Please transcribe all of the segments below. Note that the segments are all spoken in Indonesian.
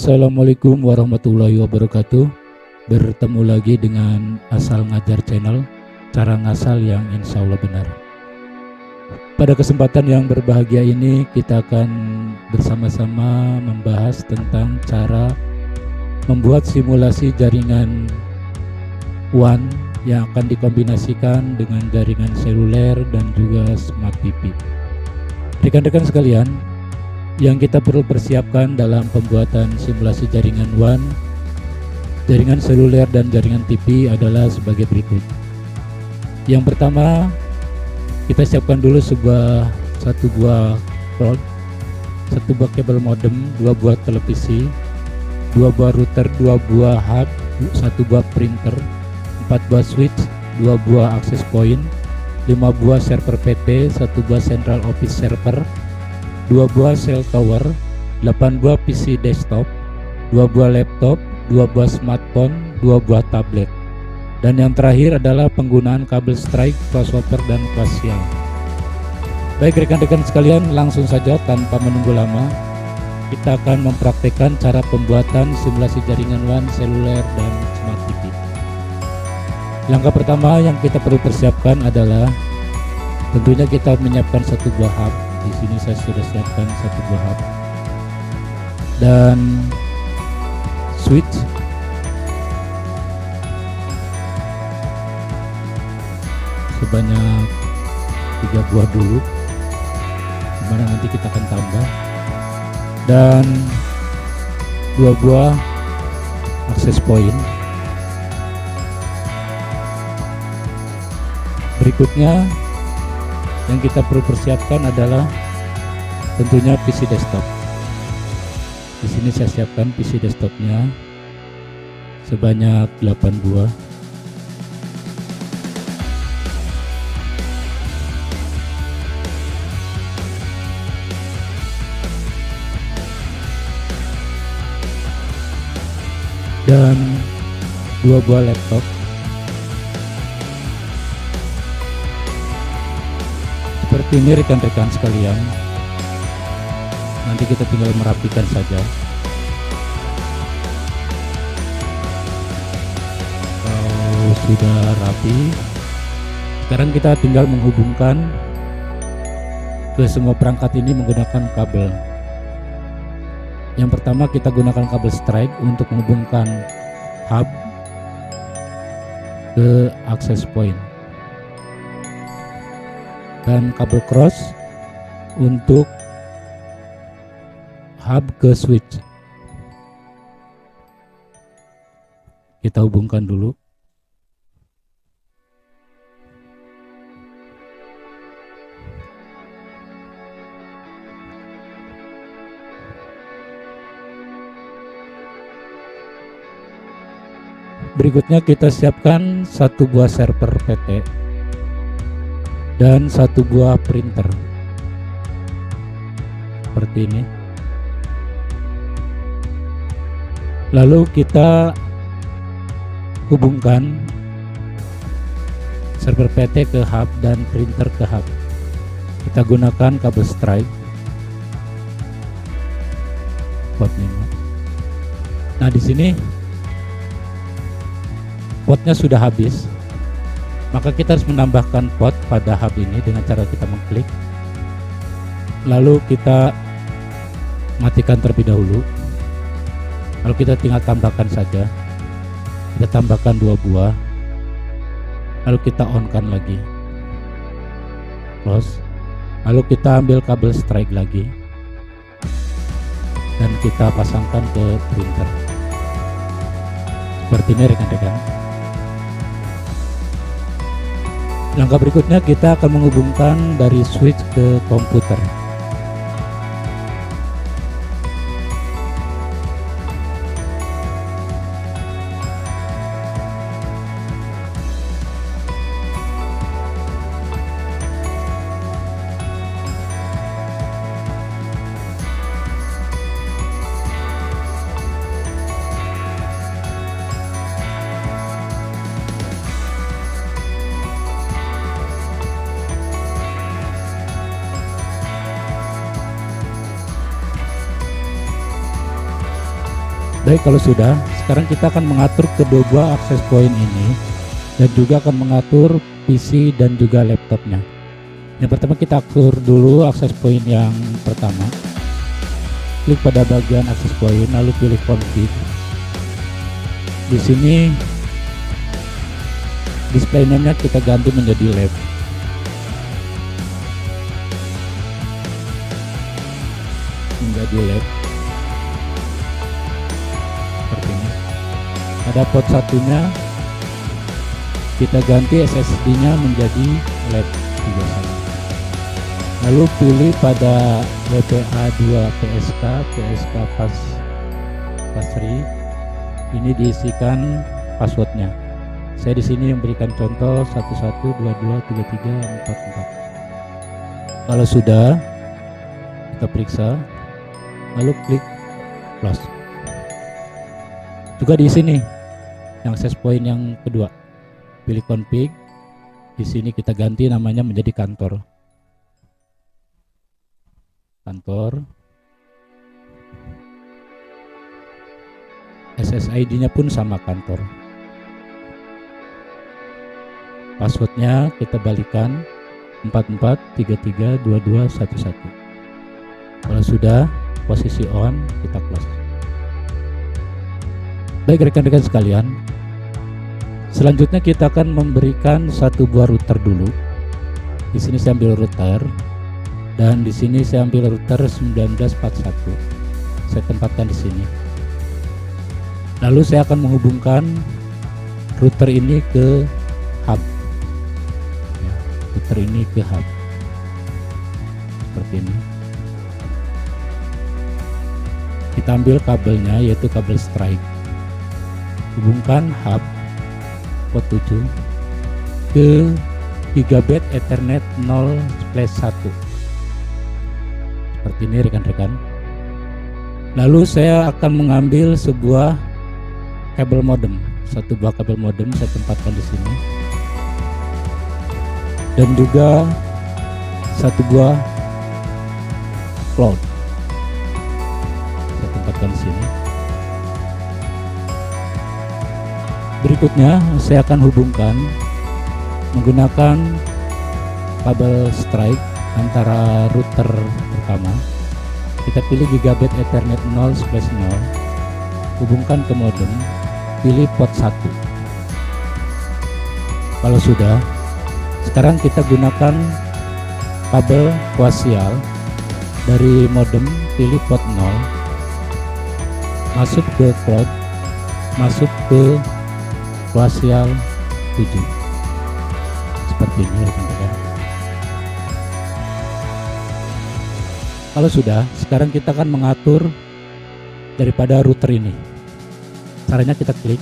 Assalamualaikum warahmatullahi wabarakatuh. Bertemu lagi dengan Asal Ngajar Channel, cara ngasal yang insya Allah benar. Pada kesempatan yang berbahagia ini kita akan bersama-sama membahas tentang cara membuat simulasi jaringan WAN yang akan dikombinasikan dengan jaringan seluler dan juga smart TV. Rekan-rekan sekalian, yang kita perlu persiapkan dalam pembuatan simulasi jaringan WAN, jaringan seluler dan jaringan TV adalah sebagai berikut. Yang pertama, kita siapkan dulu satu buah kabel modem, 2 buah televisi, 2 buah router, 2 buah hub, 1 buah printer, 4 buah switch, 2 buah access point, 5 buah server PT, 1 buah central office server, 2 buah cell tower, 8 buah PC desktop, 2 buah laptop, 2 buah smartphone, 2 buah tablet. Dan yang terakhir adalah penggunaan kabel strike, crossover, dan coaxial. Baik rekan-rekan sekalian, langsung saja tanpa menunggu lama, kita akan mempraktekkan cara pembuatan simulasi jaringan WAN, seluler, dan smart TV. Langkah pertama yang kita perlu persiapkan adalah tentunya kita menyiapkan 1 buah hub. Di sini saya sudah siapkan 1 buah hub dan switch, sebanyak 3 buah dulu, dimana nanti kita akan tambah, dan 2 buah access point. Berikutnya yang kita perlu persiapkan adalah tentunya PC desktop. Di sini saya siapkan PC desktopnya sebanyak 8 buah. Dan 2 buah laptop. Seperti ini rekan-rekan sekalian, nanti kita tinggal merapikan saja. Kalau sudah rapi, sekarang kita tinggal menghubungkan ke semua perangkat ini menggunakan kabel. Yang pertama kita gunakan kabel strike untuk menghubungkan hub ke access point, dan kabel cross untuk hub ke switch. Kita hubungkan dulu. Berikutnya kita siapkan 1 buah server PT dan 1 buah printer seperti ini. Lalu kita hubungkan server PT ke hub dan printer ke hub. Kita gunakan kabel strike port 5. Nah, di sini potnya sudah habis, maka kita harus menambahkan pot pada hub ini dengan cara kita mengklik, lalu kita matikan terlebih dahulu, lalu kita tinggal tambahkan saja. Kita tambahkan 2 buah, lalu kita on-kan lagi, close, lalu kita ambil kabel strike lagi dan kita pasangkan ke printer seperti ini rekan-rekan. Langkah berikutnya kita akan menghubungkan dari switch ke komputer. Baik, kalau sudah, sekarang kita akan mengatur kedua buah akses point ini dan juga akan mengatur PC dan juga laptopnya. Yang pertama kita atur dulu akses point yang pertama. Klik pada bagian akses point, lalu pilih config. Di sini display name-nya kita ganti menjadi lab. Seperti ini. Pada port satunya kita ganti SSD-nya menjadi lab 31. Lalu pilih pada WPA2 PSK pasri. Ini diisikan passwordnya. Saya di sini memberikan contoh 11223344. Kalau sudah, kita periksa, lalu klik close. Juga di sini yang access point yang kedua, pilih config. Di sini kita ganti namanya menjadi kantor. SSID-nya pun sama kantor. Passwordnya kita balikan 44332211. Kalau sudah posisi on, kita close. Baik rekan-rekan sekalian, selanjutnya kita akan memberikan satu buah router dulu. Di sini saya ambil router dan di sini saya ambil router 1941. Saya tempatkan di sini. Lalu saya akan menghubungkan router ini ke hub. Router ini ke hub. Seperti ini. Kita ambil kabelnya, yaitu kabel strike. Hubungkan hub port 7 ke Gigabit Ethernet 0/1. Seperti ini rekan-rekan. Lalu saya akan mengambil sebuah kabel modem, satu buah kabel modem saya tempatkan di sini, dan juga satu buah cloud saya tempatkan di sini. Berikutnya saya akan hubungkan menggunakan kabel strike antara router pertama. Kita pilih Gigabit Ethernet 0/0, hubungkan ke modem, pilih port 1. Kalau sudah, sekarang kita gunakan kabel koaksial dari modem, pilih port 0, masuk ke cloud, masuk ke koaksial 7. Seperti ini rekan-rekan. Kalau sudah, sekarang kita akan mengatur daripada router ini. Caranya kita klik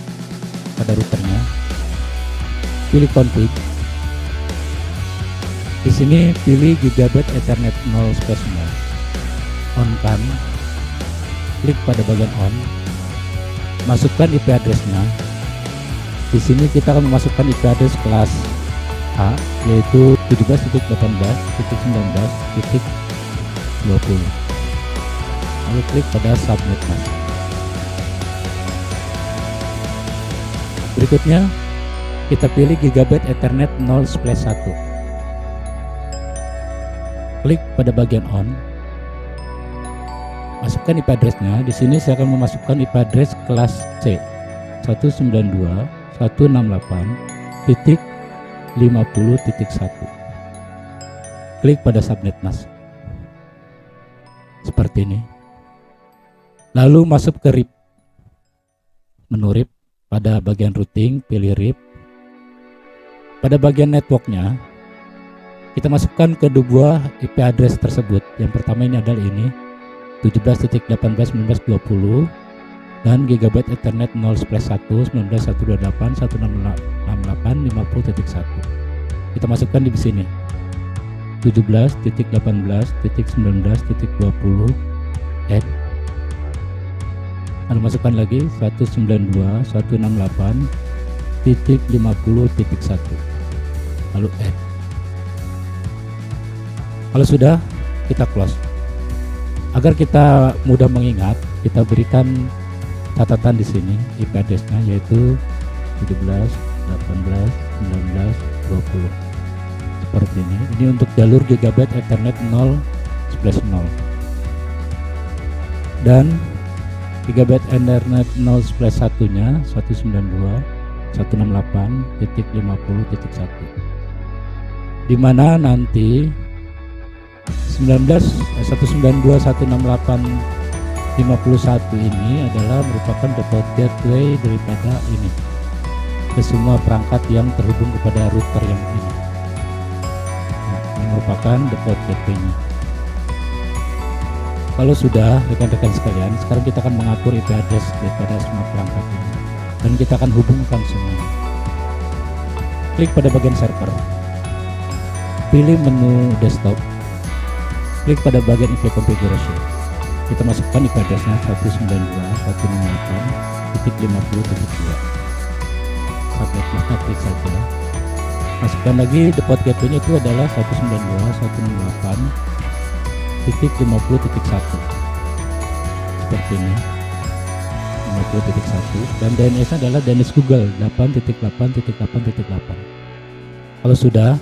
pada routernya, pilih config. Di sini pilih Gigabit Ethernet 0/0. On kan, klik pada bagian on, masukkan IP address-nya. Di sini kita akan memasukkan IP address kelas A, yaitu 17.18.19.20. Lalu klik pada subnet. Berikutnya kita pilih Gigabit Ethernet 0/1. Klik pada bagian on, masukkan IP address-nya. Di sini saya akan memasukkan IP address kelas C 192.168.50.1. Klik pada subnet NAS. Seperti ini. Lalu masuk ke RIP. Menu RIP, pada bagian routing pilih RIP. Pada bagian networknya kita masukkan kedua buah IP address tersebut. Yang pertama ini adalah ini 17.18.19.20 dan Gigabit Ethernet 0/1 19.128.168.50.1. Kita masukkan di sini 17.18.19.20 add. Lalu masukkan lagi 192.168.50.1, lalu add. Kalau sudah, kita close. Agar kita mudah mengingat, kita berikan catatan di sini IP address-nya yaitu 17, 18, 19, 20 seperti ini. Ini untuk jalur gigabit Ethernet 0/0 dan gigabit Ethernet 0/1 nya 192.168.50.1, di mana nanti 192.168.51 ini adalah merupakan default gateway daripada ini ke semua perangkat yang terhubung kepada router yang ini. Nah, ini merupakan default gateway-nya. Kalau sudah, rekan-rekan sekalian, sekarang kita akan mengatur IP address daripada semua perangkat ini dan kita akan hubungkan semua. Klik pada bagian server, pilih menu desktop, klik pada bagian IP configuration. Kita masukkan IP address-nya 192.168.50.2. Subnetnya klik saja. Masukkan lagi default gateway-nya itu adalah 192.168.50.1 seperti ini, 50.1, dan DNS-nya adalah DNS Google 8.8.8.8. Kalau sudah,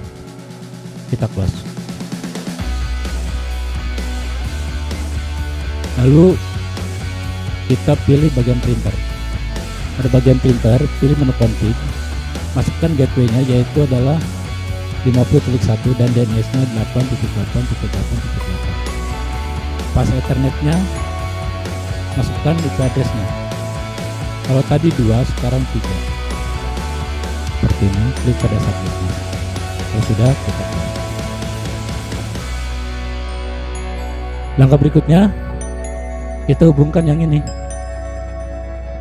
kita close. Lalu kita pilih bagian printer. Pada bagian printer, pilih menu config, masukkan gateway-nya yaitu adalah 50.1 dan DNS-nya 8.8.8.8. Pas Ethernet-nya, masukkan IP address-nya. Kalau tadi 2, sekarang 3. Seperti ini, klik pada submit. Kalau sudah, kita close. Langkah berikutnya, kita hubungkan yang ini,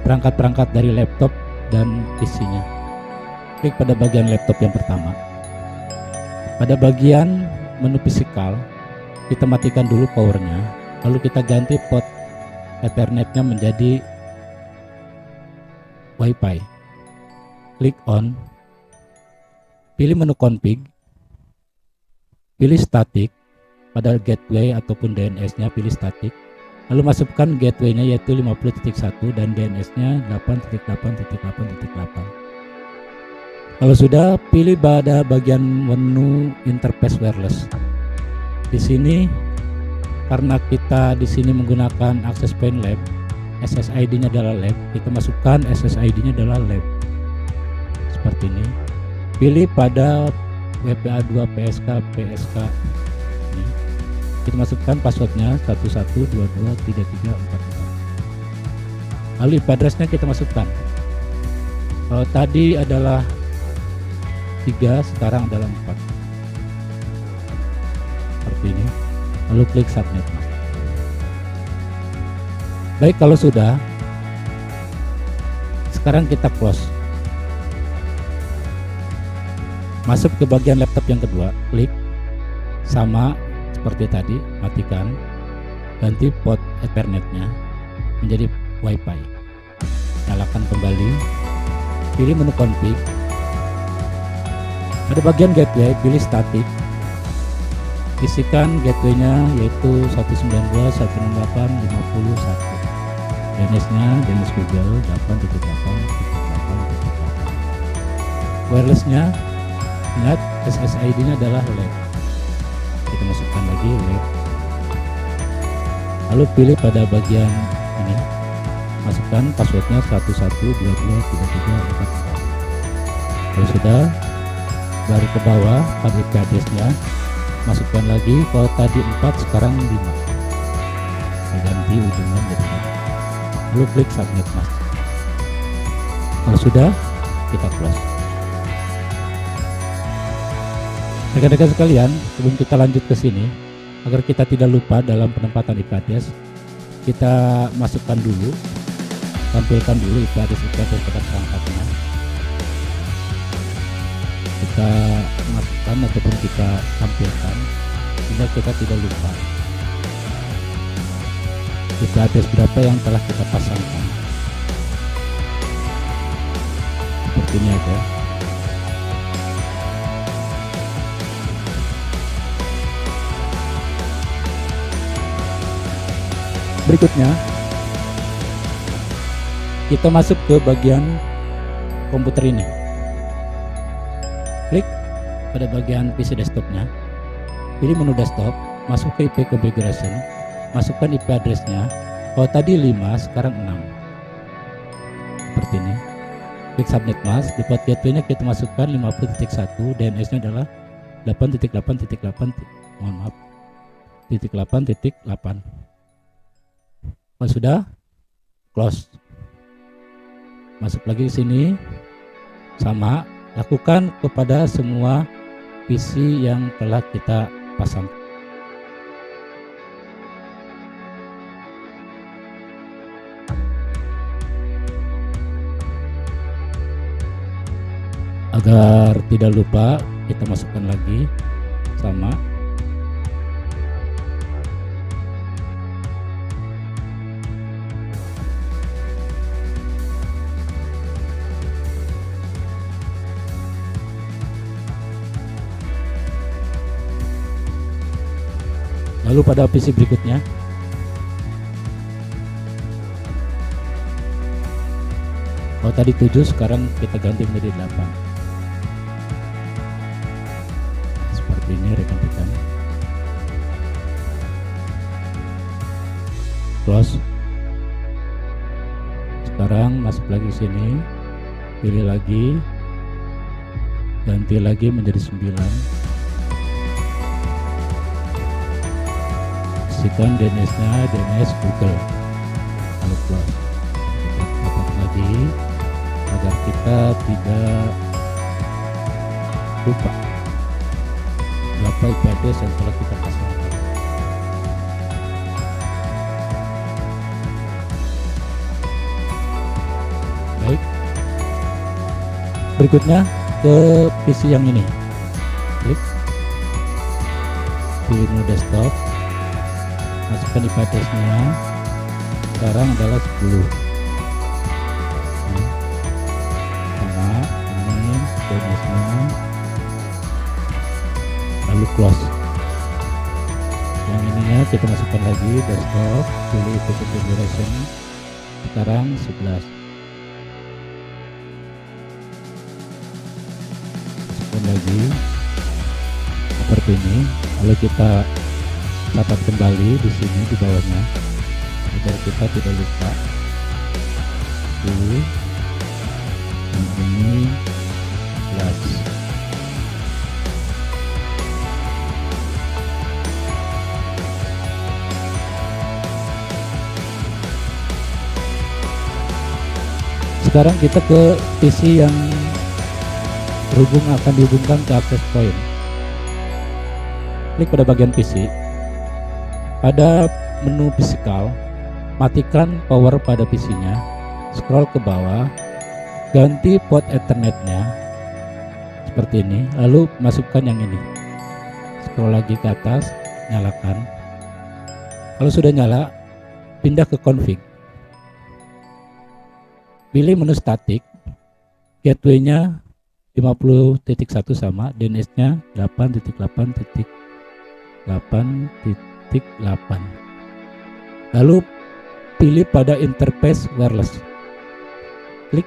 perangkat-perangkat dari laptop dan PC-nya. Klik pada bagian laptop yang pertama. Pada bagian menu fisikal, kita matikan dulu powernya, lalu kita ganti port Ethernet-nya menjadi Wi-Fi. Klik on, pilih menu config, pilih static, pada gateway ataupun DNS-nya pilih static. Lalu masukkan gateway-nya yaitu 50.1 dan DNS-nya 8.8.8.8. Kalau sudah, pilih pada bagian menu interface wireless. Di sini karena kita di sini menggunakan access point lab, SSID-nya adalah lab, kita masukkan SSID-nya adalah lab. Seperti ini. Pilih pada WPA2 PSK. Ini. Kita masukkan passwordnya 11223344. Lalu IP address-nya kita masukkan. Kalau tadi adalah 3, sekarang adalah 4. Seperti ini. Lalu klik submit. Baik, kalau sudah, sekarang kita close. Masuk ke bagian laptop yang kedua, klik sama seperti tadi, matikan, ganti port Ethernet-nya menjadi Wi-Fi. Nyalakan kembali, pilih menu config. Pada bagian gateway, pilih static. Isikan gateway-nya yaitu 192.168.50.1. DNS-nya DNS Google 8.8.8.8. Wireless-nya, ingat SSID-nya adalah lab. Kita masukkan lagi lab. Lalu pilih pada bagian ini, masukkan passwordnya 11223344. Kalau sudah, baru ke bawah pada IP address-nya, masukkan lagi. Kalau tadi 4, sekarang 5. Saya ganti ujungnya jadi 5. Lalu klik submit, mas. Kalau sudah, kita close. Rekan-rekan sekalian, sebelum kita lanjut ke sini, agar kita tidak lupa dalam penempatan IP address, kita masukkan dulu, tampilkan dulu IP address pada perangkatnya. Kita masukkan ataupun kita tampilkan, sehingga kita tidak lupa IP address berapa yang telah kita pasangkan. Seperti ini aja. Berikutnya, kita masuk ke bagian komputer ini. Klik pada bagian PC desktopnya, pilih menu desktop, masuk ke IP configuration, masukkan IP addressnya. Kalau tadi 5, sekarang 6. Seperti ini. Klik subnet mask, default gateway-nya kita masukkan 50.1, DNS-nya adalah 8.8.8, mohon maaf, .8.8. Kalau sudah, close. Masuk lagi ke sini, sama, lakukan kepada semua PC yang telah kita pasang. Agar tidak lupa, kita masukkan lagi, sama. Lalu pada PC berikutnya, kalau tadi 7, sekarang kita ganti menjadi 8. Seperti ini rekan-rekan. Close. Sekarang masuk lagi ke sini, pilih lagi, ganti lagi menjadi 9. Isikan DNS-nya DNS Google. Lalu close. Kita dapat lagi agar kita tidak lupa berapa IP address yang telah kita pasangkan. Baik, berikutnya ke PC yang ini. Klik, pilih menu desktop, masukkan IP address-nya, sekarang adalah 10. Sama ini DNS-nya, lalu close. Yang ininya kita masukkan lagi desktop, pilih IP configuration, sekarang 11. Masukkan lagi seperti ini. Lalu kita catat kembali di sini di bawahnya agar kita tidak lupa. Pilih yang ini 11. Sekarang kita ke PC yang akan dihubungkan ke access point. Klik pada bagian PC. Pada menu physical, matikan power pada PC-nya, scroll ke bawah, ganti port Ethernet-nya seperti ini, lalu masukkan yang ini. Scroll lagi ke atas, nyalakan. Kalau sudah nyala, pindah ke config. Pilih menu static, gateway-nya 50.1 sama, DNS-nya 8.8.8. Lalu pilih pada interface wireless. Klik.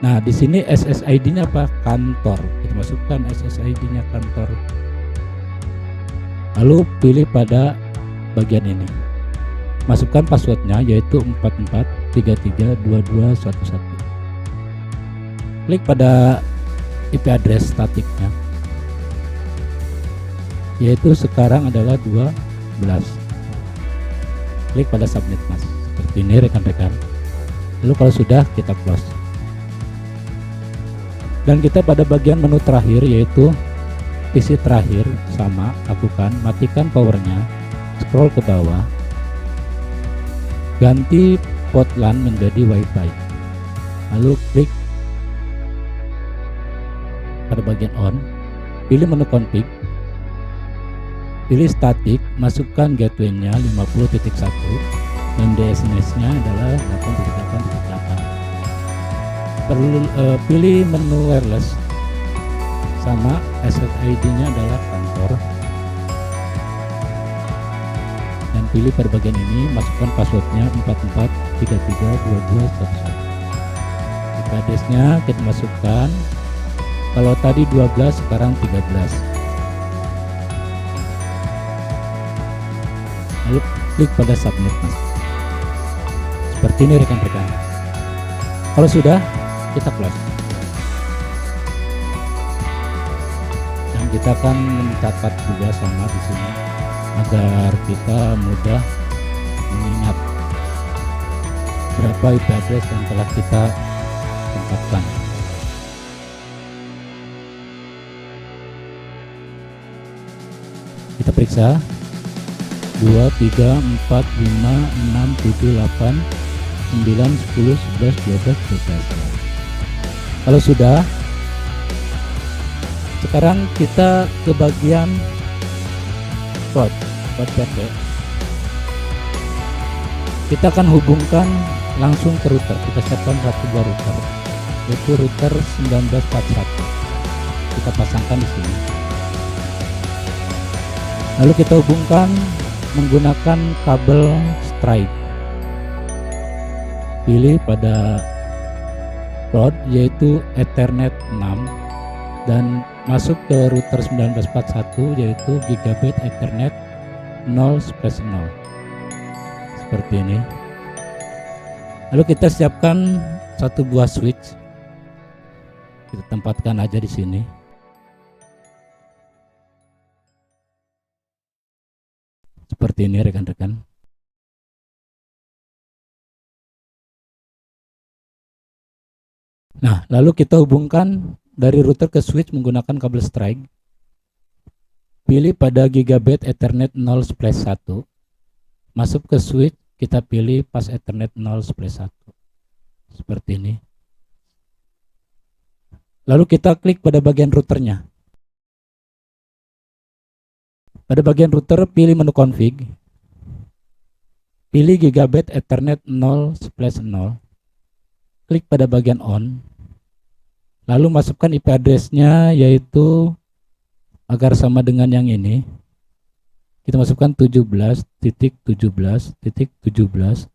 Nah, di sini SSID-nya apa? Kantor. Kita masukkan SSID-nya kantor. Lalu pilih pada bagian ini. Masukkan passwordnya yaitu 44332211. Klik pada IP address statiknya, yaitu sekarang adalah 12. Klik pada subnet mask seperti ini rekan-rekan. Lalu kalau sudah, kita close. Dan kita pada bagian menu terakhir yaitu PC terakhir, sama, lakukan, matikan powernya, scroll ke bawah, ganti port LAN menjadi WiFi. Lalu klik pada bagian on, pilih menu config, pilih static, masukkan gateway-nya 50.1 dan DNS-nya adalah 8.8.8. Pilih menu wireless, sama, SSID-nya adalah kantor, dan pilih pada bagian ini, masukkan passwordnya 44332211. IP address-nya kita masukkan. Kalau tadi 12, sekarang 13. Lalu klik pada submit, Mas. Seperti ini rekan-rekan. Kalau sudah, kita close. Dan kita akan mencatat juga sama di sini agar kita mudah mengingat berapa IP address yang telah kita tempatkan. Kita periksa 2, 3, 4, 5, 6, 7, 8, 9, 10, 11, 12, 13. Kalau sudah, sekarang kita ke bagian cloud PT. Kita akan hubungkan langsung ke router. Kita siapkan satu buah router, yaitu router 1941. Kita pasangkan di sini. Lalu kita hubungkan menggunakan kabel Strike. Pilih pada port yaitu Ethernet 6 dan masuk ke router 1941 yaitu Gigabit Ethernet 0/0. Seperti ini. Lalu kita siapkan satu buah switch. Kita tempatkan aja di sini. Seperti ini rekan-rekan. Nah, lalu kita hubungkan dari router ke switch menggunakan kabel Strike. Pilih pada Gigabit Ethernet 0/1. Masuk ke switch, kita pilih pas Ethernet 0/1. Seperti ini. Lalu kita klik pada bagian routernya. Pada bagian router, pilih menu config. Pilih Gigabit Ethernet 0/0. Klik pada bagian on. Lalu masukkan IP address-nya yaitu agar sama dengan yang ini. Kita masukkan 17.17.17.17.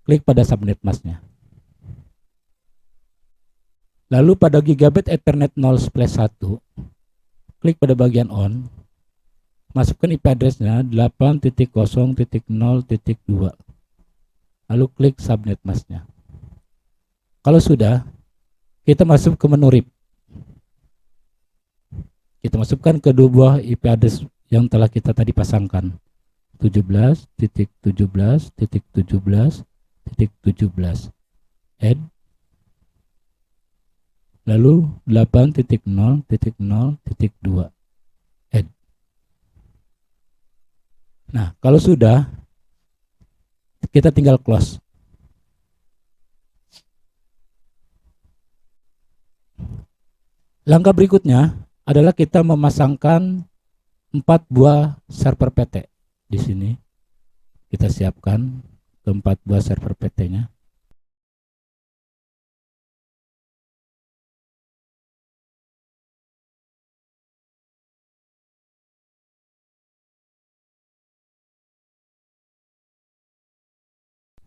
Klik pada subnet mask-nya. Lalu pada Gigabit Ethernet 0/1, klik pada bagian on. Masukkan IP address-nya 8.0.0.2. Lalu klik subnet mask-nya. Kalau sudah, kita masuk ke menu RIP. Kita masukkan kedua buah IP address yang telah kita tadi pasangkan. 17.17.17.17. Add. Lalu 8.0.0.2. Add. Nah, kalau sudah, kita tinggal close. Langkah berikutnya adalah kita memasangkan 4 buah server PT. Di sini kita siapkan ke 4 buah server PT-nya.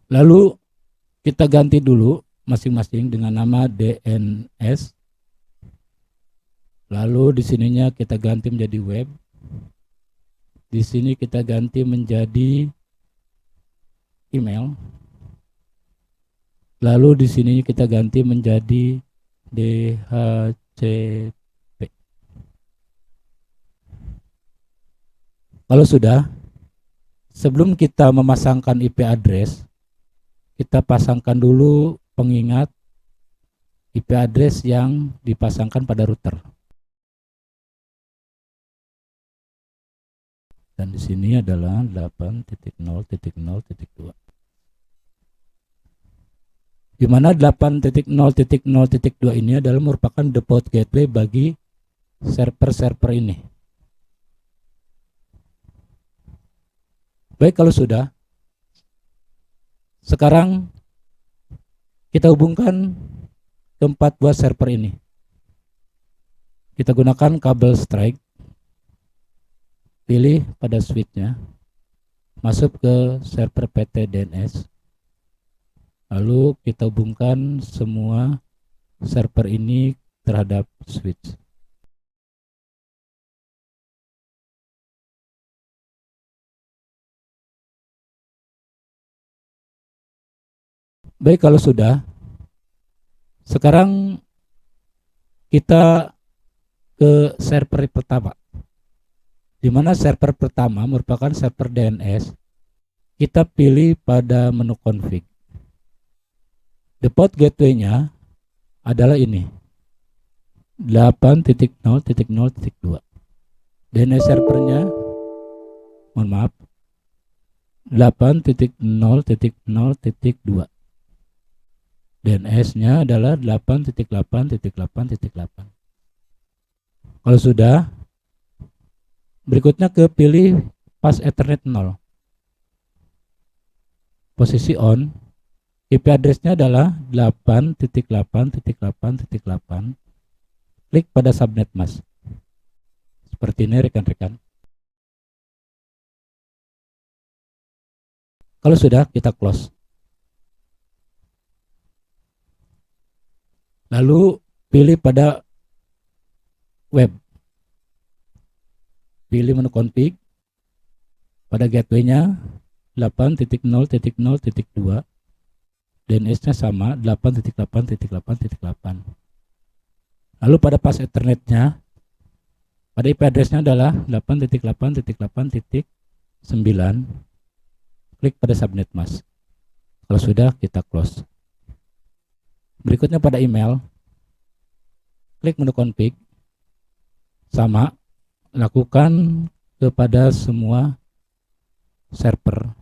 Lalu kita ganti dulu masing-masing dengan nama DNS. Lalu di sininya kita ganti menjadi web. Di sini kita ganti menjadi email. Lalu di sini kita ganti menjadi DHCP. Kalau sudah, sebelum kita memasangkan IP address, kita pasangkan dulu pengingat IP address yang dipasangkan pada router. Dan di sini adalah 8.0.0.2. Di mana 8.0.0.2 ini adalah merupakan default gateway bagi server-server ini. Baik, kalau sudah, sekarang kita hubungkan ke 4 buah server ini. Kita gunakan kabel Strike. pilih pada switch-nya, masuk ke server PT DNS, lalu kita hubungkan semua server ini terhadap switch. Baik, kalau sudah, sekarang kita ke server pertama, di mana server pertama merupakan server DNS. Kita pilih pada menu config. Default gateway-nya adalah ini, 8.0.0.2. DNS servernya, mohon maaf, 8.0.0.2. DNS-nya adalah 8.8.8.8. Kalau sudah, berikutnya ke pilih pas Ethernet 0. Posisi on, IP address-nya adalah 8.8.8.8. Klik pada subnet mask. Seperti ini rekan-rekan. Kalau sudah, kita close. Lalu pilih pada web. Pilih menu config. Pada gateway-nya 8.0.0.2. DNS-nya sama 8.8.8.8. Lalu pada pas Ethernet-nya, pada IP address-nya adalah 8.8.8.9. Klik pada subnet mask. Kalau sudah, kita close. Berikutnya pada email, klik menu config, sama, lakukan kepada semua server.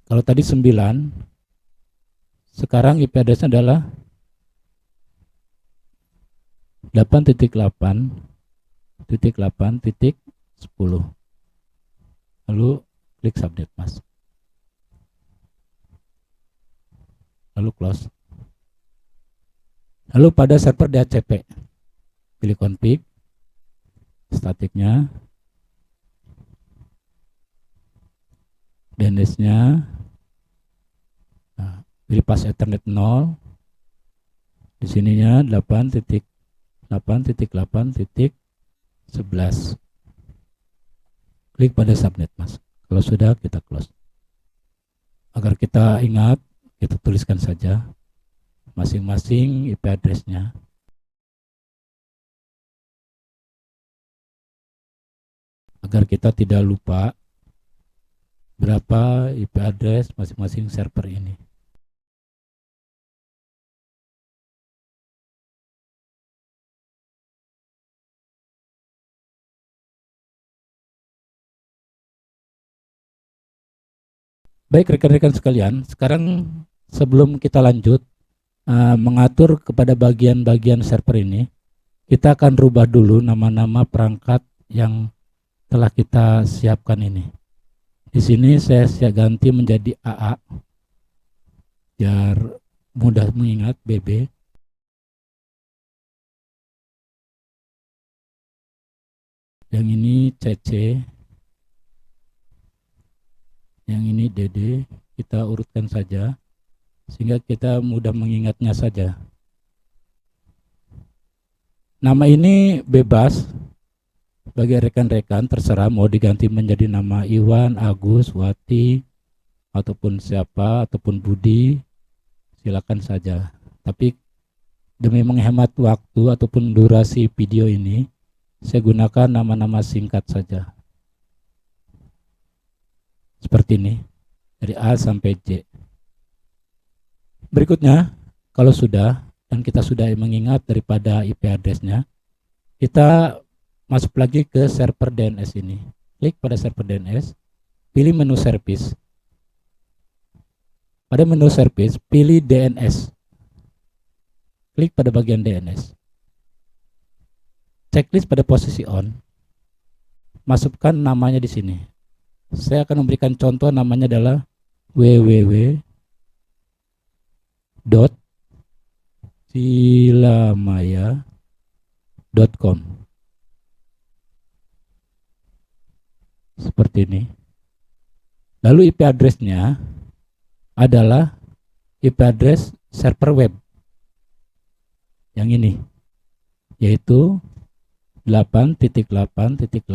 Kalau tadi 9, sekarang IP address adalah 8.8.8.10. Lalu klik subnet mask. Lalu close. Lalu pada server DHCP, pilih config, statiknya, DNS-nya, nah, pilih pas Ethernet 0, di sininya 8.8.8.11. Klik pada subnet mask. Kalau sudah, kita close. Agar kita ingat, kita tuliskan saja masing-masing IP address-nya. Agar kita tidak lupa berapa IP address masing-masing server ini. Baik rekan-rekan sekalian, sekarang sebelum kita lanjut mengatur kepada bagian-bagian server ini, kita akan rubah dulu nama-nama perangkat yang telah kita siapkan ini. Di sini saya ganti menjadi AA biar mudah mengingat, BB. Yang ini CC. Yang ini DD, kita urutkan saja sehingga kita mudah mengingatnya saja. Nama ini bebas bagi rekan-rekan, terserah mau diganti menjadi nama Iwan, Agus, Wati, ataupun siapa, ataupun Budi, silakan saja. Tapi demi menghemat waktu ataupun durasi video ini, saya gunakan nama-nama singkat saja. Seperti ini, dari A sampai J. Berikutnya, kalau sudah, dan kita sudah mengingat daripada IP address-nya, kita masuk lagi ke server DNS ini. Klik pada server DNS, pilih menu service. Pada menu service, pilih DNS. Klik pada bagian DNS. Checklist pada posisi on. Masukkan namanya di sini. Saya akan memberikan contoh, namanya adalah www.silamaya.com. Seperti ini. Lalu IP address-nya adalah IP address server web yang ini, yaitu 8.8.8.9.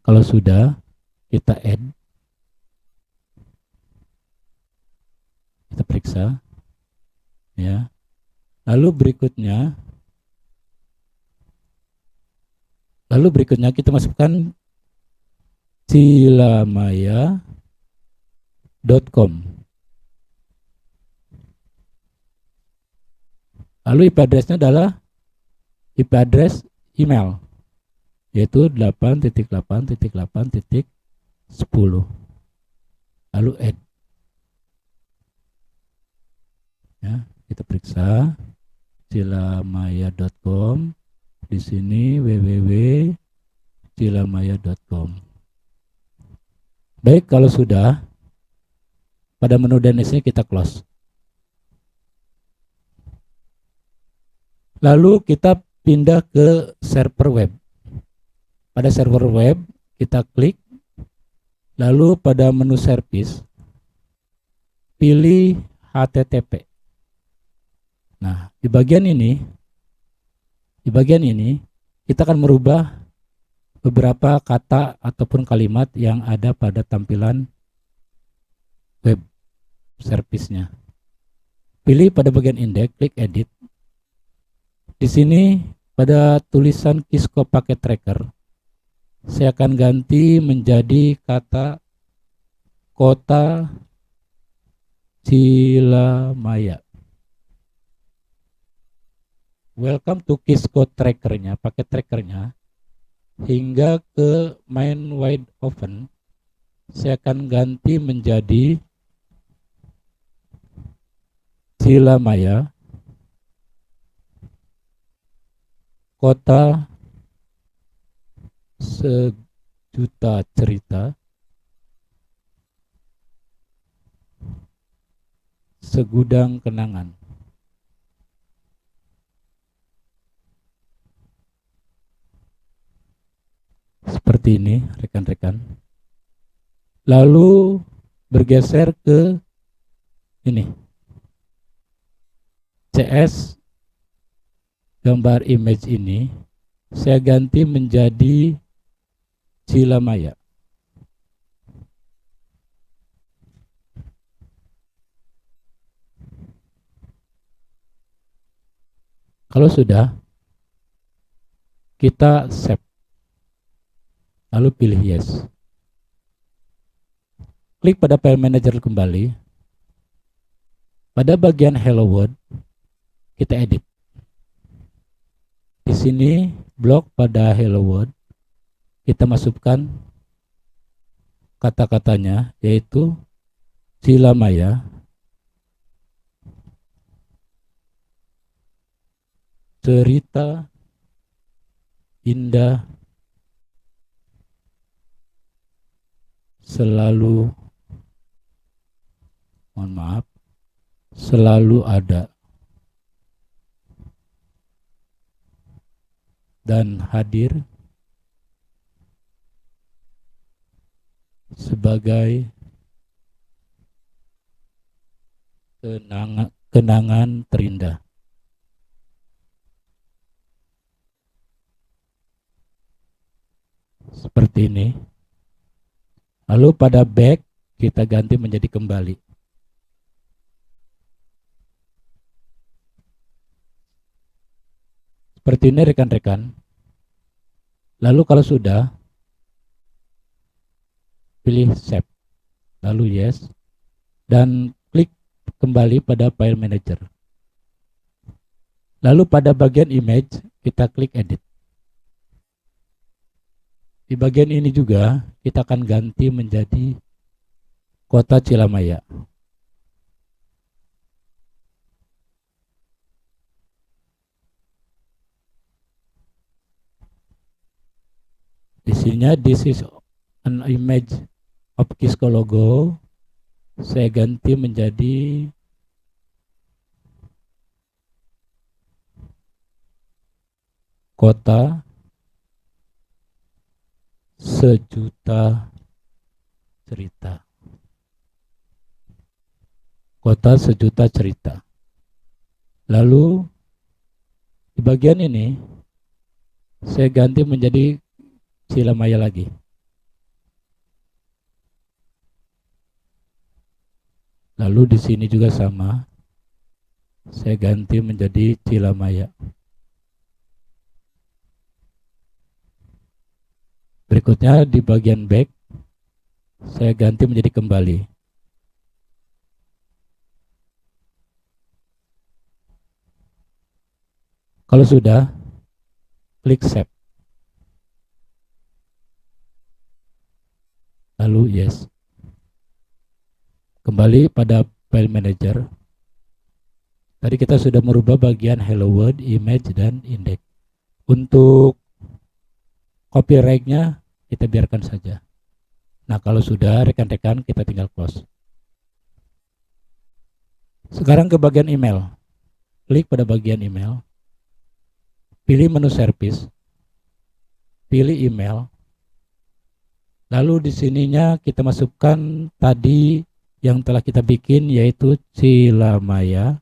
Kalau sudah, kita add, kita periksa, ya. Lalu berikutnya kita masukkan cilamaya.com. Lalu IP address-nya adalah IP address email, yaitu 8.8.8.10. Lalu add. Ya, kita periksa cilamaya.com. Di sini www.cilamaya.com. Baik, kalau sudah, pada menu DNS-nya kita close. Lalu kita pindah ke server web. Pada server web kita klik, lalu pada menu service pilih HTTP. Nah, di bagian ini kita akan merubah beberapa kata ataupun kalimat yang ada pada tampilan web service-nya. Pilih pada bagian index, klik edit. Di sini pada tulisan Keyscope Packet Tracker, saya akan ganti menjadi kata kota Cilamaya. Welcome to Keyscope Tracker-nya, paket trackernya, hingga ke main wide open. Saya akan ganti menjadi Cilamaya, kota sejuta cerita, segudang kenangan. Seperti ini, rekan-rekan. Lalu bergeser ke ini, CS gambar image ini, saya ganti menjadi Cilamaya. Kalau sudah, kita save. Lalu pilih yes. Klik pada file manager kembali. Pada bagian hello world, kita edit. Di sini blok pada hello world, kita masukkan kata-katanya, yaitu Cilamaya, cerita indah selalu, selalu ada dan hadir sebagai kenangan terindah. Seperti ini. Lalu pada back kita ganti menjadi kembali. Seperti ini rekan-rekan. Lalu kalau sudah, pilih save. Lalu yes. Dan klik kembali pada file manager. Lalu pada bagian image kita klik edit. Di bagian ini juga kita akan ganti menjadi kota Cilamaya. Di sini this is an image of Keyscope logo. Saya ganti menjadi kota sejuta cerita. Kota sejuta cerita. Lalu di bagian ini saya ganti menjadi Cilamaya lagi. Lalu di sini juga sama. Saya ganti menjadi Cilamaya. Berikutnya di bagian back saya ganti menjadi kembali. Kalau sudah, klik save. Lalu yes. Kembali pada file manager. Tadi kita sudah merubah bagian hello world, image, dan index. Untuk copyright-nya kita biarkan saja. Nah, kalau sudah rekan-rekan kita tinggal close. Sekarang ke bagian email. Klik pada bagian email. Pilih menu service. Pilih email. Lalu di sininya kita masukkan tadi yang telah kita bikin, yaitu cilamaya.com.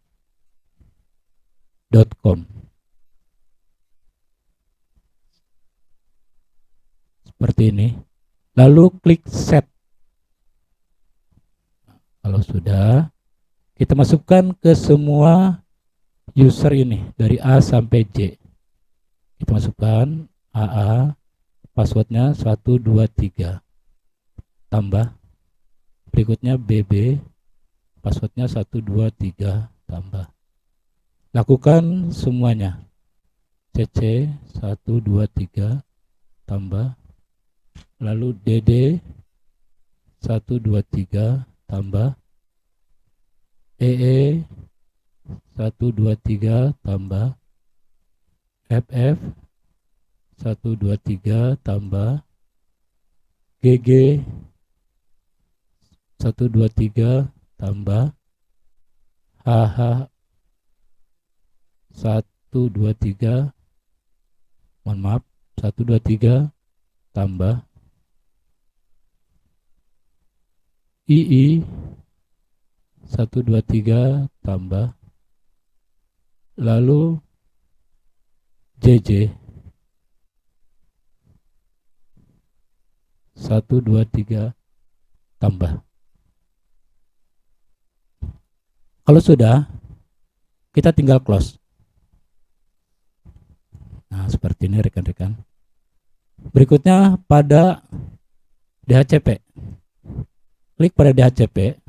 Seperti ini. Lalu klik set. Kalau sudah, kita masukkan ke semua user ini dari A sampai J. Kita masukkan AA, passwordnya 123, tambah. Berikutnya BB, passwordnya 123, tambah. Lakukan semuanya. CC 123, tambah. Lalu DD 123, tambah. EE 123, tambah. FF 123, tambah. GG 123, tambah. HH 123, mohon maaf, 123, tambah. II 123, tambah. Lalu JJ 123, tambah. Kalau sudah, kita tinggal close. Nah, seperti ini rekan-rekan. Berikutnya pada DHCP. Klik pada DHCP.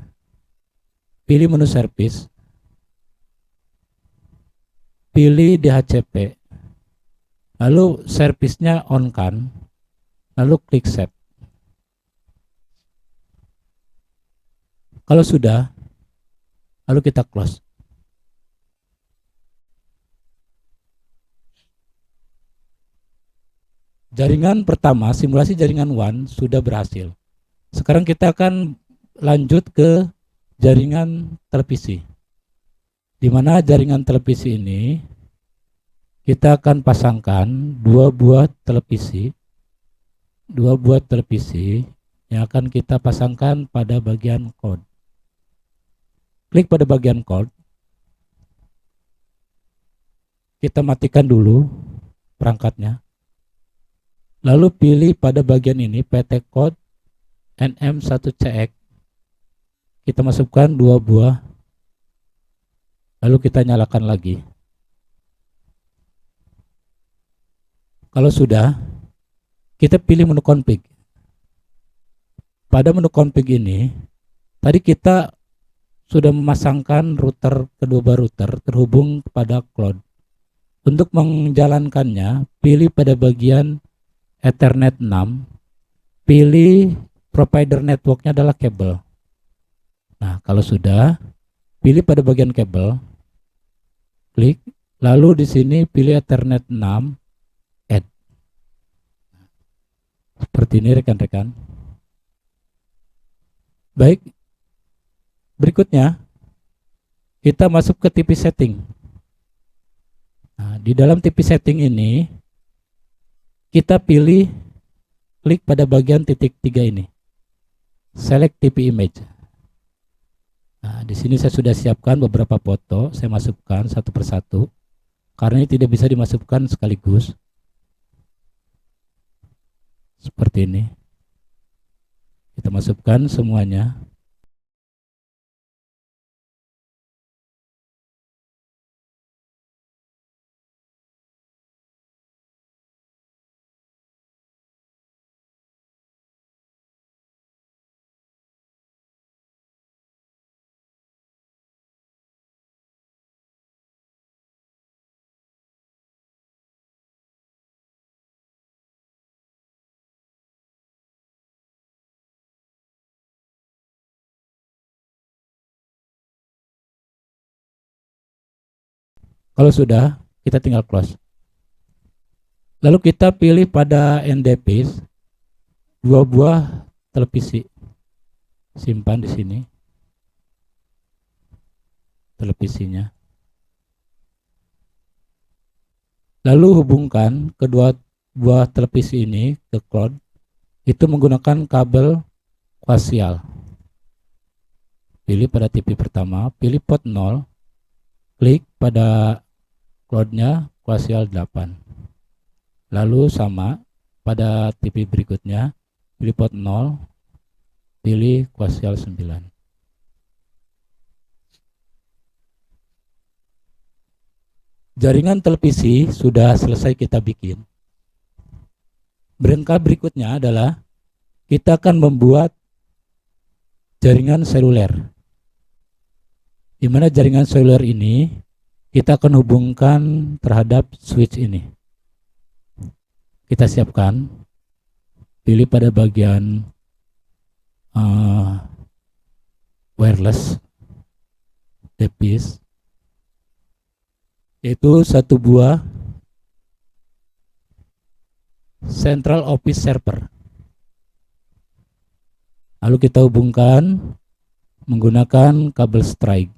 Pilih menu service. Pilih DHCP. Lalu service-nya on kan. Lalu klik save. Kalau sudah, lalu kita close. Jaringan pertama, simulasi jaringan WAN sudah berhasil. Sekarang kita akan lanjut ke jaringan televisi. Di mana jaringan televisi ini kita akan pasangkan dua buah televisi yang akan kita pasangkan pada bagian code. Klik pada bagian code. Kita matikan dulu perangkatnya. Lalu pilih pada bagian ini PT code NM1CX. Kita masukkan dua buah. Lalu kita nyalakan lagi. Kalau sudah, kita pilih menu config. Pada menu config ini, tadi kita sudah memasangkan kedua router terhubung kepada cloud. Untuk menjalankannya, pilih pada bagian Ethernet 6, pilih provider networknya adalah kabel. Nah, kalau sudah, pilih pada bagian kabel, klik, lalu di sini pilih Ethernet 6, add. Seperti ini rekan-rekan. Baik, berikutnya kita masuk ke TV setting. Nah, di dalam TV setting ini kita pilih, klik pada bagian titik 3 ini, select TP image. Nah, di sini saya sudah siapkan beberapa foto, saya masukkan satu persatu karena ini tidak bisa dimasukkan sekaligus. Seperti ini. Kita masukkan semuanya. Kalau sudah, kita tinggal close. Lalu kita pilih pada NDPs 2 buah televisi. Simpan di sini televisinya. Lalu hubungkan kedua buah televisi ini ke cloud itu menggunakan kabel koaksial. Pilih pada TV pertama, pilih port 0, klik pada cloudnya koaksial 8. Lalu sama pada TV berikutnya, pilih port 0, pilih koaksial 9. Jaringan televisi sudah selesai kita bikin. Berangkat berikutnya adalah kita akan membuat jaringan seluler. Di mana jaringan seluler ini kita akan hubungkan terhadap switch ini. Kita siapkan, pilih pada bagian wireless device, yaitu satu buah central office server. Lalu kita hubungkan menggunakan kabel strike.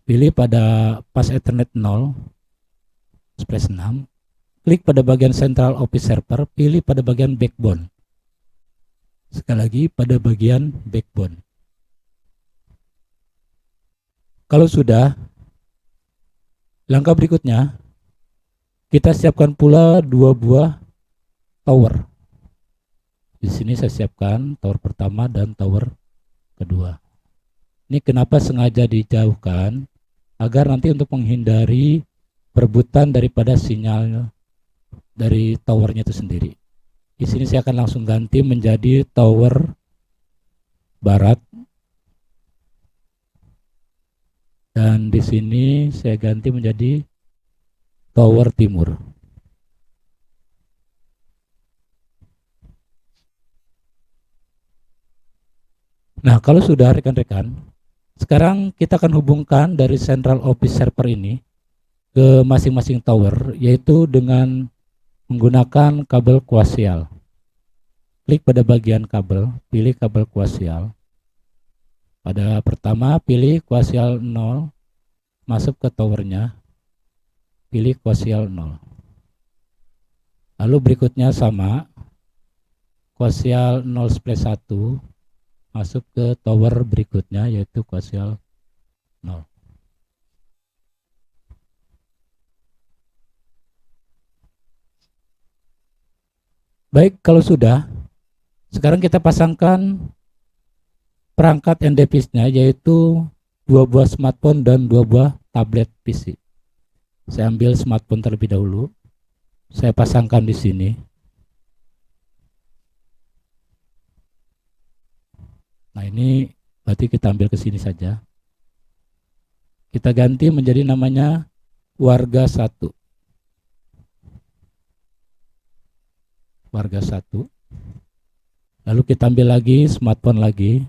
Pilih pada pas Ethernet 0 /6, klik pada bagian central office server, pilih pada bagian backbone. Sekali lagi pada bagian backbone. Kalau sudah, langkah berikutnya kita siapkan pula 2 buah tower. Di sini saya siapkan tower pertama dan tower kedua. Ini kenapa sengaja dijauhkan, agar nanti untuk menghindari perebutan daripada sinyal dari towernya itu sendiri. Di sini saya akan langsung ganti menjadi tower barat, dan di sini saya ganti menjadi tower timur. Nah, kalau sudah rekan-rekan, sekarang kita akan hubungkan dari central office server ini ke masing-masing tower, yaitu dengan menggunakan kabel koaksial. Klik pada bagian kabel, pilih kabel koaksial. Pada pertama, pilih koaksial 0, masuk ke towernya, pilih koaksial 0. Lalu berikutnya sama, koaksial 0/1, masuk ke tower berikutnya, yaitu koaksial 0. Baik, kalau sudah, sekarang kita pasangkan perangkat NDPs-nya, yaitu 2 buah smartphone dan 2 buah tablet PC. Saya ambil smartphone terlebih dahulu. Saya pasangkan di sini. Nah, ini berarti kita ambil ke sini saja. Kita ganti menjadi namanya warga 1. Warga 1. Lalu kita ambil lagi smartphone lagi.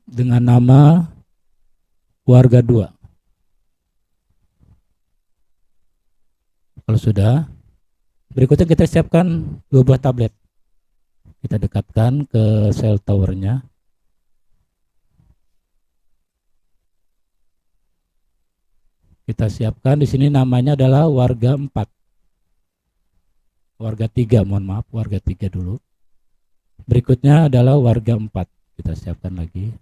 Dengan nama warga 2. Kalau sudah, berikutnya kita siapkan 2 buah tablet. Kita dekatkan ke sel towernya. Kita siapkan di sini namanya adalah warga 4. Warga 3, mohon maaf, warga 3 dulu. Berikutnya adalah warga 4. Kita siapkan lagi.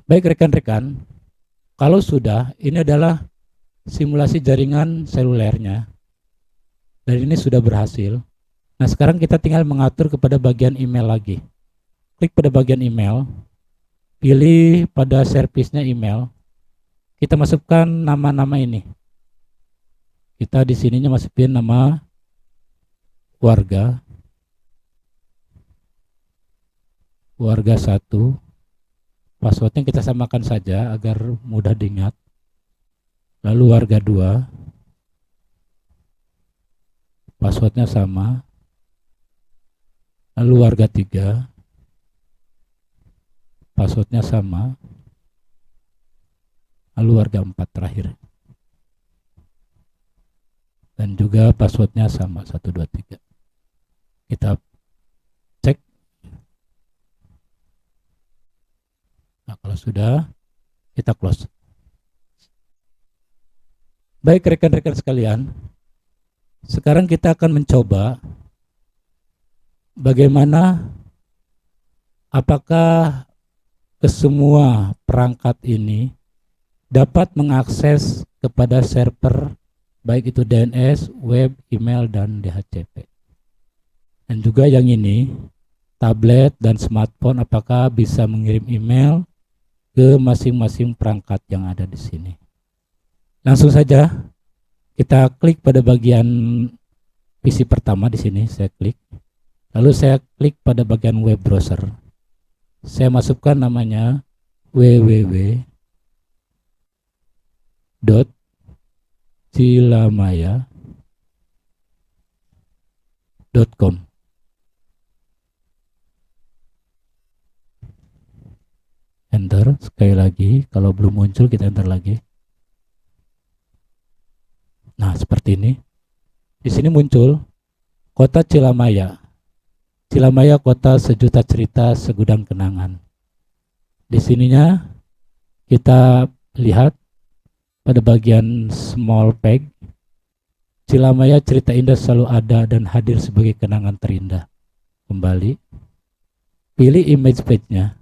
Baik rekan-rekan, kalau sudah, ini adalah simulasi jaringan selulernya. Dan ini sudah berhasil. Nah, sekarang kita tinggal mengatur kepada bagian email lagi. Klik pada bagian email, pilih pada servisnya email. Kita masukkan nama-nama ini. Kita di sininya masukin nama warga 1. Passwordnya kita samakan saja agar mudah diingat. Lalu warga 2, passwordnya sama. Lalu warga 3, passwordnya sama. Lalu warga 4 terakhir. Dan juga passwordnya sama, 1, 2, 3. Kita cek. Nah, kalau sudah, kita close. Baik rekan-rekan sekalian, sekarang kita akan mencoba bagaimana apakah kesemua perangkat ini dapat mengakses kepada server baik itu DNS, web, email, dan DHCP. Dan juga yang ini, tablet dan smartphone apakah bisa mengirim email ke masing-masing perangkat yang ada di sini. Langsung saja kita klik pada bagian PC pertama di sini, saya klik. Lalu saya klik pada bagian web browser. Saya masukkan namanya www.cilamaya.com. Enter sekali lagi, kalau belum muncul kita enter lagi. Nah, seperti ini. Di sini muncul Kota Cilamaya. Cilamaya kota sejuta cerita, segudang kenangan. Di sininya kita lihat pada bagian small page, Cilamaya cerita indah selalu ada dan hadir sebagai kenangan terindah. Kembali, pilih image page-nya.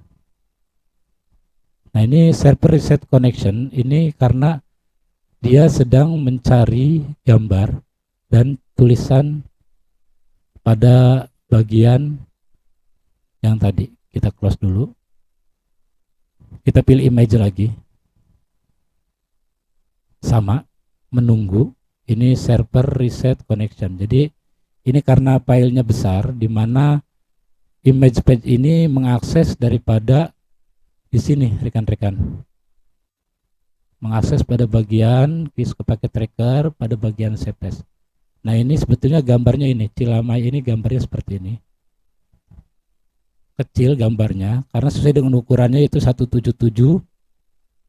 Nah, ini server reset connection, ini karena dia sedang mencari gambar dan tulisan pada bagian yang tadi. Kita close dulu. Kita pilih image lagi. Sama, menunggu. Ini server reset connection. Jadi ini karena filenya besar, di mana image page ini mengakses daripada di sini rekan-rekan. Mengakses pada bagian Kisco Packet Tracker, pada bagian CPS. Nah, ini sebetulnya gambarnya ini, Cilamaya ini gambarnya seperti ini. Kecil gambarnya, karena sesuai dengan ukurannya itu 177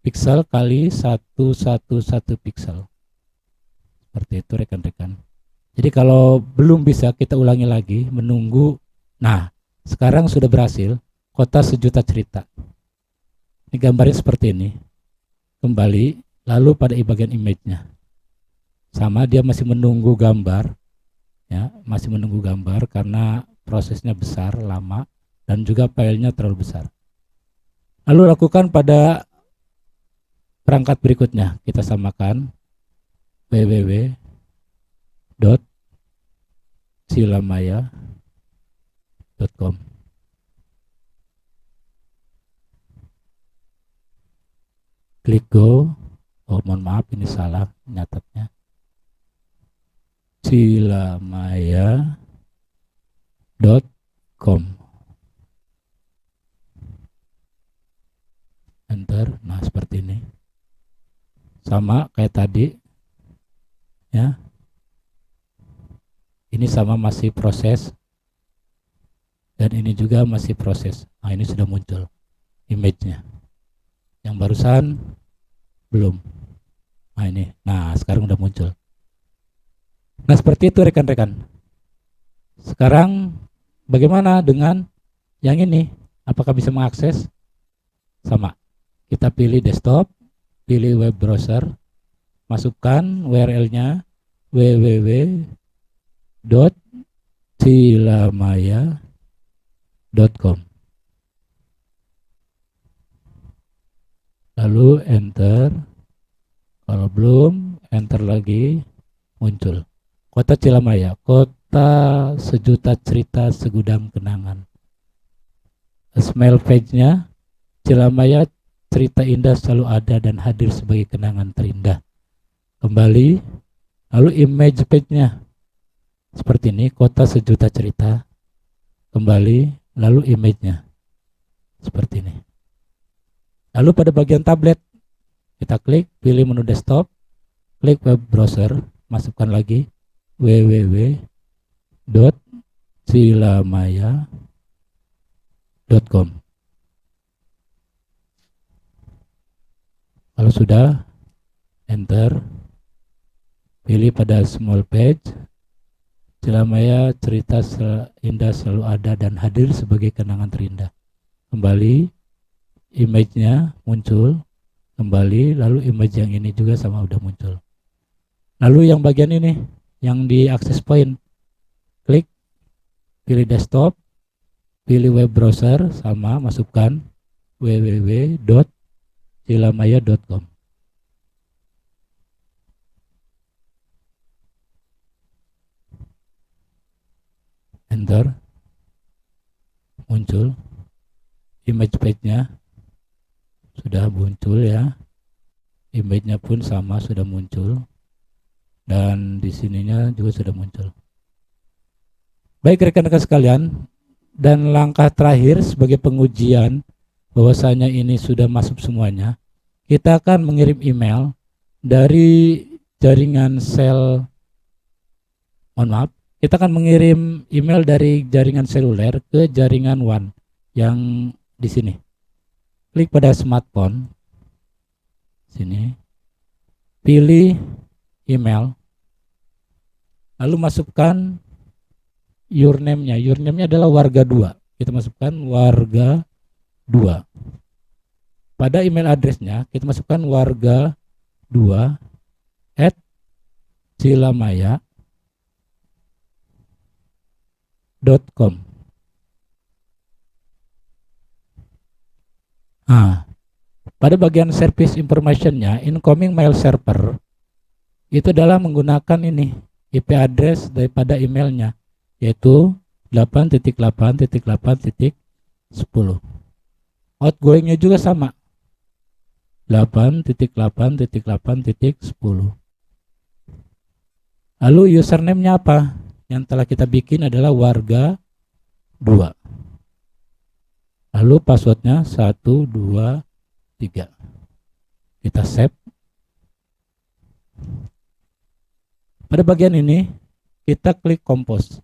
piksel kali 111 piksel. Seperti itu rekan-rekan. Jadi kalau belum bisa, kita ulangi lagi, menunggu. Nah, sekarang sudah berhasil, Kota Sejuta Cerita. Ini gambarnya seperti ini. Kembali, lalu pada bagian image-nya. Sama, dia masih menunggu gambar. Ya, masih menunggu gambar karena prosesnya besar, lama, dan juga filenya terlalu besar. Lalu lakukan pada perangkat berikutnya. Kita samakan www.cilamaya.com. Klik go. Oh, mohon maaf, ini salah nyatetnya. cilamaya.com. Enter. Nah, seperti ini. Sama kayak tadi. Ya. Ini sama, masih proses. Dan ini juga masih proses. Nah, ini sudah muncul image-nya. Yang barusan belum. Nah, ini. Nah, sekarang udah muncul. Nah, seperti itu rekan-rekan. Sekarang bagaimana dengan yang ini? Apakah bisa mengakses? Sama. Kita pilih desktop, pilih web browser, masukkan URL-nya www.cilamaya.com. Lalu enter. Kalau belum, enter lagi, muncul. Kota Cilamaya, kota sejuta cerita segudang kenangan. Smile page-nya, Cilamaya, cerita indah selalu ada dan hadir sebagai kenangan terindah. Kembali, lalu image page-nya, seperti ini, kota sejuta cerita. Kembali, lalu image-nya, seperti ini. Lalu pada bagian tablet, kita klik, pilih menu desktop, klik web browser, masukkan lagi www.cilamaya.com. Kalau sudah, enter, pilih pada small page, Cilamaya, cerita indah selalu ada dan hadir sebagai kenangan terindah. Kembali, image-nya muncul, kembali, lalu image yang ini juga sama udah muncul. Lalu yang bagian ini, yang di access point, klik, pilih desktop, pilih web browser, sama, masukkan www.cilamaya.com. Enter, muncul, image page-nya sudah muncul ya, image-nya pun sama sudah muncul, dan di sininya juga sudah muncul. Baik rekan-rekan sekalian, dan langkah terakhir sebagai pengujian bahwasanya ini sudah masuk semuanya, kita akan mengirim email dari jaringan sel, kita akan mengirim email dari jaringan seluler ke jaringan WAN yang di sini. Klik pada smartphone, sini, pilih email, lalu masukkan username-nya. Username-nya adalah warga 2. Kita masukkan warga 2. Pada email address-nya kita masukkan warga 2@cilamaya.com. Nah, pada bagian service information-nya, incoming mail server itu adalah menggunakan ini IP address daripada emailnya, yaitu 8.8.8.10. Outgoing-nya juga sama, 8.8.8.10. Lalu username-nya apa? Yang telah kita bikin adalah warga 2. Lalu passwordnya 1, 2, 3. Kita save. Pada bagian ini kita klik compose.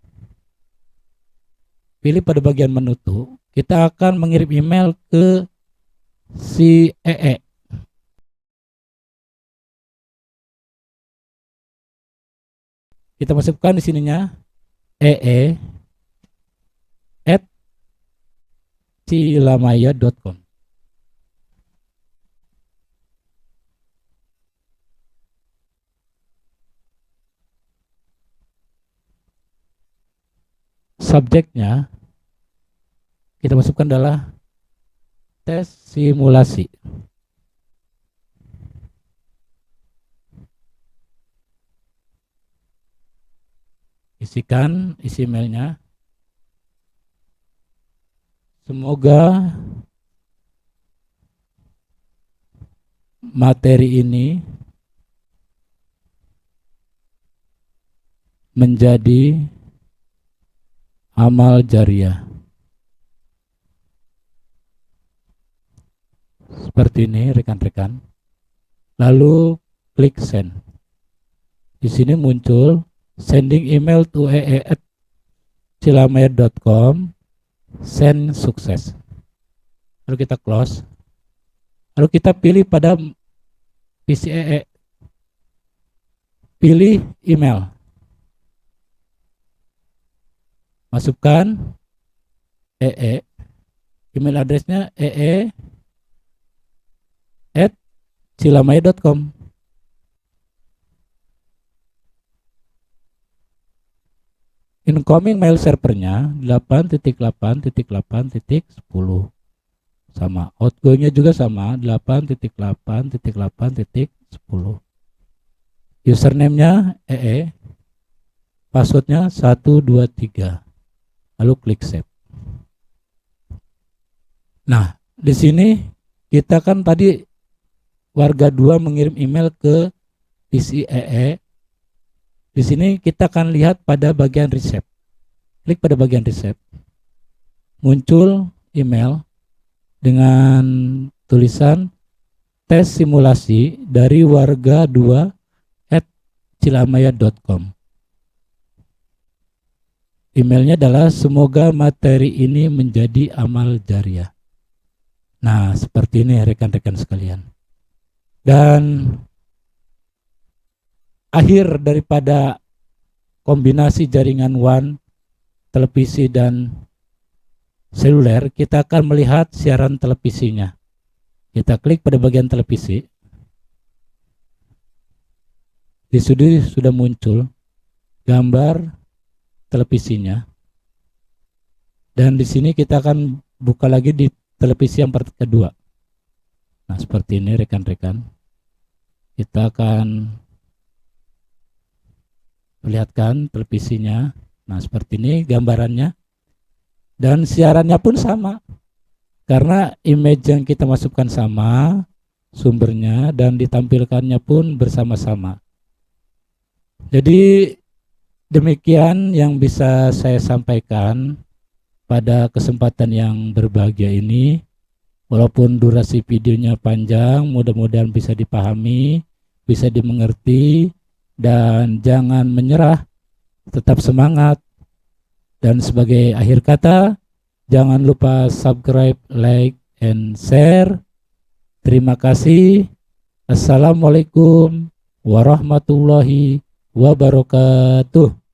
Pilih pada bagian menutup, kita akan mengirim email ke si EE. Kita masukkan di sininya ee@cilamaya.com. Subjeknya kita masukkan adalah tes simulasi. Isikan isi emailnya. Semoga materi ini menjadi amal jariah. Seperti ini rekan-rekan. Lalu klik send. Di sini muncul sending email to ee@cilamaya.com, send sukses. Lalu kita close. Lalu kita pilih pada PC EE. Pilih email. masukkan EE, email addressnya ee@cilamaya.com. Incoming mail servernya 8.8.8.10 sama, outgoingnya juga sama 8.8.8.10. Username-nya passwordnya 123, lalu klik save. Nah, di sini kita kan tadi warga 2 mengirim email ke PC Di sini kita akan lihat pada bagian receipt. Klik pada bagian receipt. Muncul email dengan tulisan tes simulasi dari warga 2@cilamaya.com. Emailnya adalah semoga materi ini menjadi amal jariah. Nah, seperti ini rekan-rekan sekalian. Dan akhir daripada kombinasi jaringan WAN, televisi, dan seluler, kita akan melihat siaran televisinya. Kita klik pada bagian televisi. Di sini sudah muncul gambar televisinya. Dan di sini kita akan buka lagi di televisi yang kedua. Nah, seperti ini rekan-rekan. Kita akan perlihatkan televisinya. Nah, seperti ini gambarannya. Dan siarannya pun sama. Karena image yang kita masukkan sama, sumbernya, dan ditampilkannya pun bersama-sama. Jadi demikian yang bisa saya sampaikan pada kesempatan yang berbahagia ini. Walaupun durasi videonya panjang, mudah-mudahan bisa dipahami, bisa dimengerti, dan jangan menyerah, tetap semangat. Dan sebagai akhir kata, jangan lupa subscribe, like, and share. Terima kasih. Assalamualaikum warahmatullahi wabarakatuh.